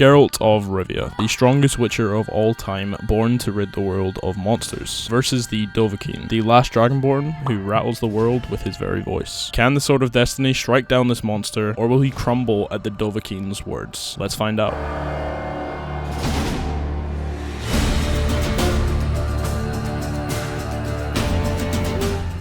Geralt of Rivia, the strongest witcher of all time, born to rid the world of monsters, versus the Dovahkiin, the last Dragonborn who rattles the world with his very voice. Can the Sword of Destiny strike down this monster, or will he crumble at the Dovahkiin's words? Let's find out.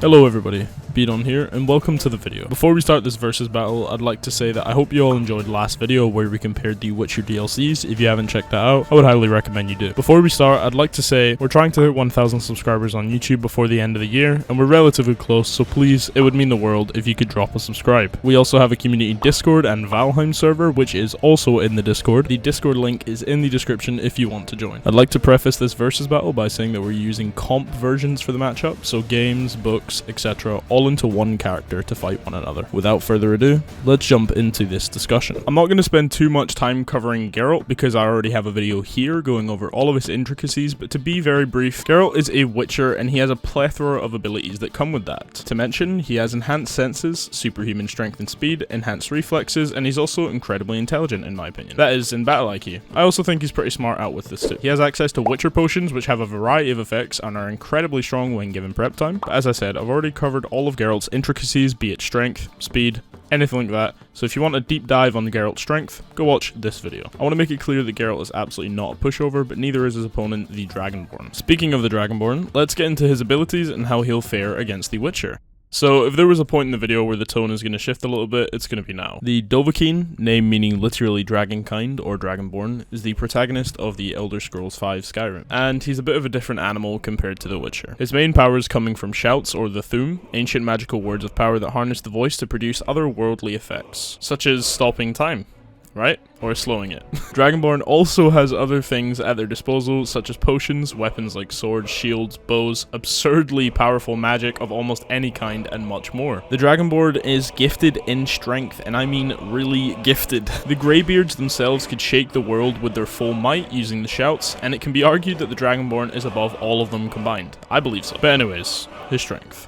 Hello everybody, bhoppinbdon here, and welcome to the video. Before we start this versus battle, I'd like to say that I hope you all enjoyed the last video where we compared the Witcher DLCs. If you haven't checked that out, I would highly recommend you do. Before we start, I'd like to say we're trying to hit 1,000 subscribers on YouTube before the end of the year, and we're relatively close, so please, it would mean the world if you could drop a subscribe. We also have a community Discord and Valheim server, which is also in the Discord. The Discord link is in the description if you want to join. I'd like to preface this versus battle by saying that we're using comp versions for the matchup, so games, books, etc., all into one character to fight one another. Without further ado, let's jump into this discussion. I'm not going to spend too much time covering Geralt because I already have a video here going over all of his intricacies, but to be very brief, Geralt is a witcher and he has a plethora of abilities that come with that. To mention, he has enhanced senses, superhuman strength and speed, enhanced reflexes, and he's also incredibly intelligent in my opinion. That is, in battle IQ. I also think he's pretty smart out with this too. He has access to witcher potions which have a variety of effects and are incredibly strong when given prep time, but as I said, I've already covered all of Geralt's intricacies, be it strength, speed, anything like that, so if you want a deep dive on Geralt's strength, go watch this video. I want to make it clear that Geralt is absolutely not a pushover, but neither is his opponent, the Dragonborn. Speaking of the Dragonborn, let's get into his abilities and how he'll fare against the Witcher. So, if there was a point in the video where the tone is going to shift a little bit, it's going to be now. The Dovahkiin, name meaning literally dragonkind or dragonborn, is the protagonist of the Elder Scrolls V Skyrim, and he's a bit of a different animal compared to the Witcher. His main power is coming from shouts or the Thu'um, ancient magical words of power that harness the voice to produce otherworldly effects, such as stopping time. Right? Or slowing it. Dragonborn also has other things at their disposal, such as potions, weapons like swords, shields, bows, absurdly powerful magic of almost any kind, and much more. The Dragonborn is gifted in strength, and I mean really gifted. The Greybeards themselves could shake the world with their full might using the shouts, and it can be argued that the Dragonborn is above all of them combined. I believe so. But anyways, his strength.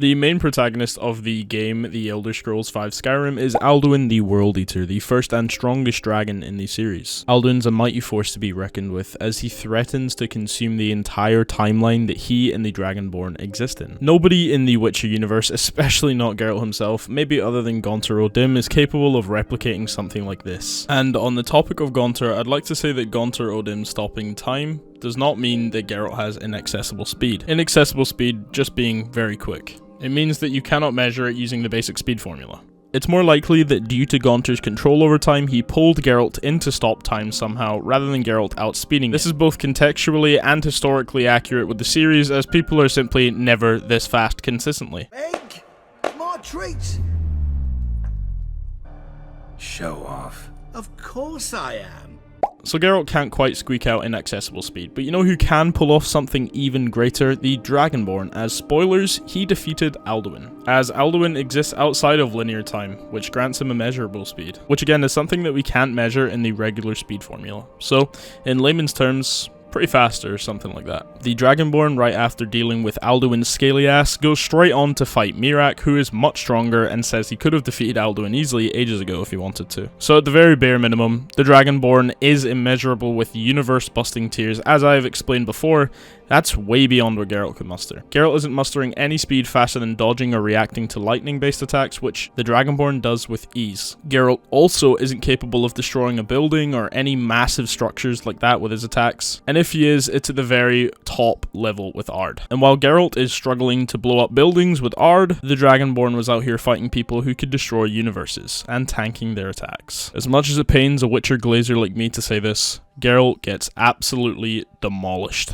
The main protagonist of the game, the Elder Scrolls V Skyrim, is Alduin the World Eater, the first and strongest dragon in the series. Alduin's a mighty force to be reckoned with, as he threatens to consume the entire timeline that he and the Dragonborn exist in. Nobody in the Witcher universe, especially not Geralt himself, maybe other than Gaunter O'Dim, is capable of replicating something like this. And on the topic of Gaunter, I'd like to say that Gaunter O'Dim stopping time does not mean that Geralt has inaccessible speed. Inaccessible speed just being very quick. It means that you cannot measure it using the basic speed formula. It's more likely that due to Gaunter's control over time, he pulled Geralt into stop time somehow, rather than Geralt outspeeding. This is both contextually and historically accurate with the series, as people are simply never this fast consistently. Egg! More treats! Show off. Of course I am. So Geralt can't quite squeak out inaccessible speed, but you know who can pull off something even greater? The Dragonborn, as spoilers, he defeated Alduin. As Alduin exists outside of linear time, which grants him immeasurable speed, which again is something that we can't measure in the regular speed formula. So, in layman's terms, pretty fast or something like that. The Dragonborn, right after dealing with Alduin's scaly ass, goes straight on to fight Miraak, who is much stronger and says he could have defeated Alduin easily ages ago if he wanted to. So at the very bare minimum, the Dragonborn is immeasurable with universe-busting tiers, as I have explained before. That's way beyond what Geralt could muster. Geralt isn't mustering any speed faster than dodging or reacting to lightning-based attacks, which the Dragonborn does with ease. Geralt also isn't capable of destroying a building or any massive structures like that with his attacks, and if he is, it's at the very top level with Ard. And while Geralt is struggling to blow up buildings with Ard, the Dragonborn was out here fighting people who could destroy universes, and tanking their attacks. As much as it pains a Witcher glazer like me to say this, Geralt gets absolutely demolished.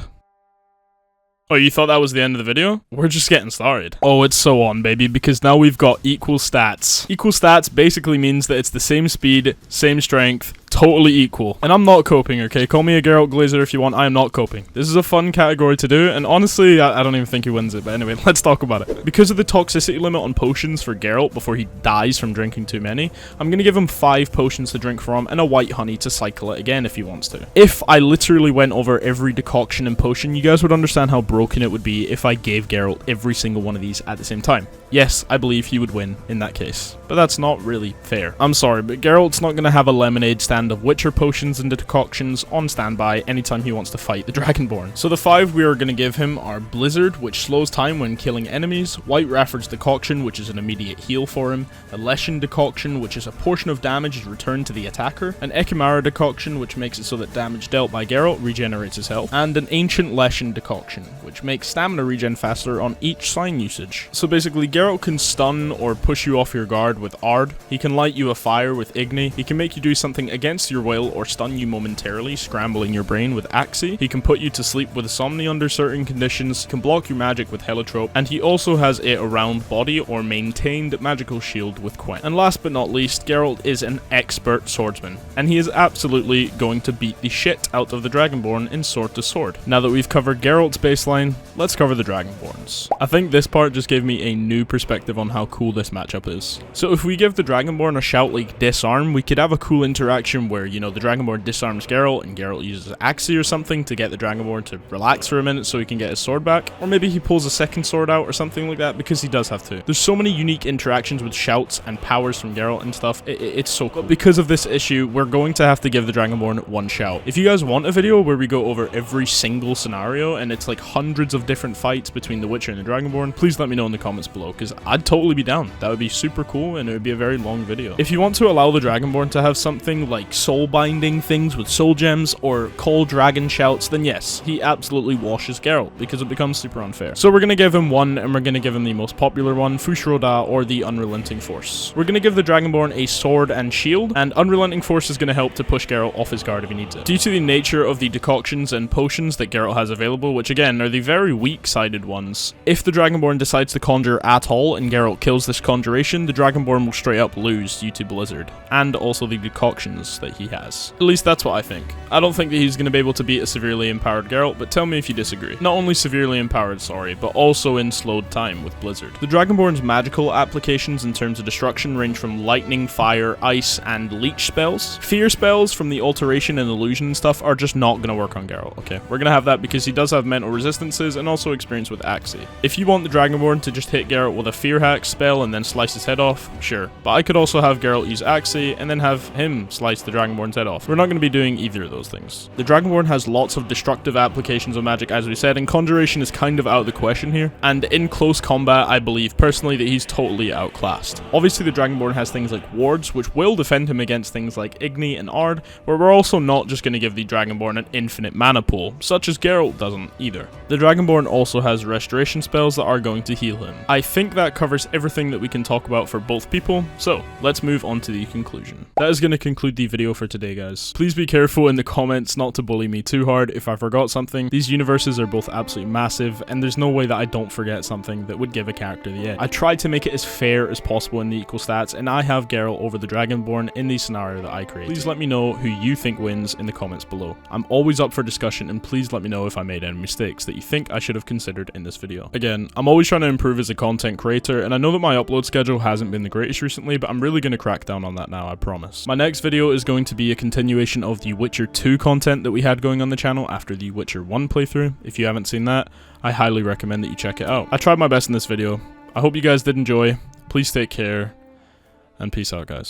Oh, you thought that was the end of the video? We're just getting started. Oh, it's so on, baby, because now we've got equal stats. Equal stats basically means that it's the same speed, same strength, totally equal. And I'm not coping, okay? Call me a Geralt glazer if you want, I am not coping. This is a fun category to do, and honestly, I don't even think he wins it, but anyway, let's talk about it. Because of the toxicity limit on potions for Geralt before he dies from drinking too many, I'm gonna give him 5 potions to drink from and a white honey to cycle it again if he wants to. If I literally went over every decoction and potion, you guys would understand how broken it would be if I gave Geralt every single one of these at the same time. yes, I believe he would win in that case. But that's not really fair. I'm sorry, but Geralt's not going to have a lemonade stand of Witcher potions and decoctions on standby anytime he wants to fight the Dragonborn. So the 5 we are going to give him are Blizzard, which slows time when killing enemies, White Rafford's decoction, which is an immediate heal for him, a Leshen decoction, which is a portion of damage is returned to the attacker, an Ekimara decoction, which makes it so that damage dealt by Geralt regenerates his health, and an Ancient Leshen decoction, which makes stamina regen faster on each sign usage. So basically, Geralt can stun or push you off your guard with Ard, he can light you afire with Igni, he can make you do something against your will or stun you momentarily, scrambling your brain with Axii, he can put you to sleep with Somni under certain conditions, he can block your magic with Helitrope, and he also has a around body or maintained magical shield with Quen. And last but not least, Geralt is an expert swordsman, and he is absolutely going to beat the shit out of the Dragonborn in sword to sword. Now that we've covered Geralt's baseline, let's cover the Dragonborns. I think this part just gave me a new perspective on how cool this matchup is. So if we give the Dragonborn a shout like Disarm, we could have a cool interaction where, you know, the Dragonborn disarms Geralt and Geralt uses Axii or something to get the Dragonborn to relax for a minute so he can get his sword back. Or maybe he pulls a second sword out or something like that, because he does have to. There's so many unique interactions with shouts and powers from Geralt and stuff, it's so cool. But because of this issue, we're going to have to give the Dragonborn one shout. If you guys want a video where we go over every single scenario and it's like hundreds of different fights between the Witcher and the Dragonborn, please let me know in the comments below, because I'd totally be down. That would be super cool and it would be a very long video. If you want to allow the Dragonborn to have something like soul binding things with soul gems or call dragon shouts, then yes, he absolutely washes Geralt, because it becomes super unfair. So we're going to give him one, and we're going to give him the most popular one, Fushroda, or the Unrelenting Force. We're going to give the Dragonborn a sword and shield, and Unrelenting Force is going to help to push Geralt off his guard if he needs it. Due to the nature of the decoctions and potions that Geralt has available, which again are the very weak-sided ones, if the Dragonborn decides to conjure at all and Geralt kills this conjuration, the Dragonborn will straight up lose due to Blizzard, and also the decoctions that he has. At least that's what I think. I don't think that he's going to be able to beat a severely empowered Geralt, but tell me if you disagree. Not only severely empowered, sorry, but also in slowed time with Blizzard. The Dragonborn's magical applications in terms of destruction range from lightning, fire, ice, and leech spells. Fear spells from the alteration and illusion and stuff are just not going to work on Geralt, okay? We're going to have that because he does have mental resistances and also experience with Axii. If you want the Dragonborn to just hit Geralt with a fear hack spell and then slice his head off, sure. But I could also have Geralt use Axii and then have him slice the Dragonborn's head off. We're not going to be doing either of those things. The Dragonborn has lots of destructive applications of magic, as we said, and conjuration is kind of out of the question here. And in close combat, I believe personally that he's totally outclassed. Obviously, the Dragonborn has things like wards, which will defend him against things like Igni and Ard, where we're also not just going to give the Dragonborn an infinite mana pool, such as Geralt doesn't either. The Dragonborn also has restoration spells that are going to heal him. I think that covers everything that we can talk about for both people, so let's move on to the conclusion. That is going to conclude the video for today, guys. Please be careful in the comments not to bully me too hard if I forgot something. These universes are both absolutely massive, and there's no way that I don't forget something that would give a character the edge. I tried to make it as fair as possible in the equal stats, and I have Geralt over the Dragonborn in the scenario that I created. Please let me know who you think wins in the comments below. I'm always up for discussion, and please let me know if I made any mistakes that you think I should have considered in this video. Again, I'm always trying to improve as a content creator, and I know that my upload schedule hasn't been the greatest recently, but I'm really going to crack down on that now, I promise. My next video is going to be a continuation of the Witcher 2 content that we had going on the channel after the Witcher 1 playthrough. If you haven't seen that, I highly recommend that you check it out. I tried my best in this video. I hope you guys did enjoy. Please take care, and peace out, guys.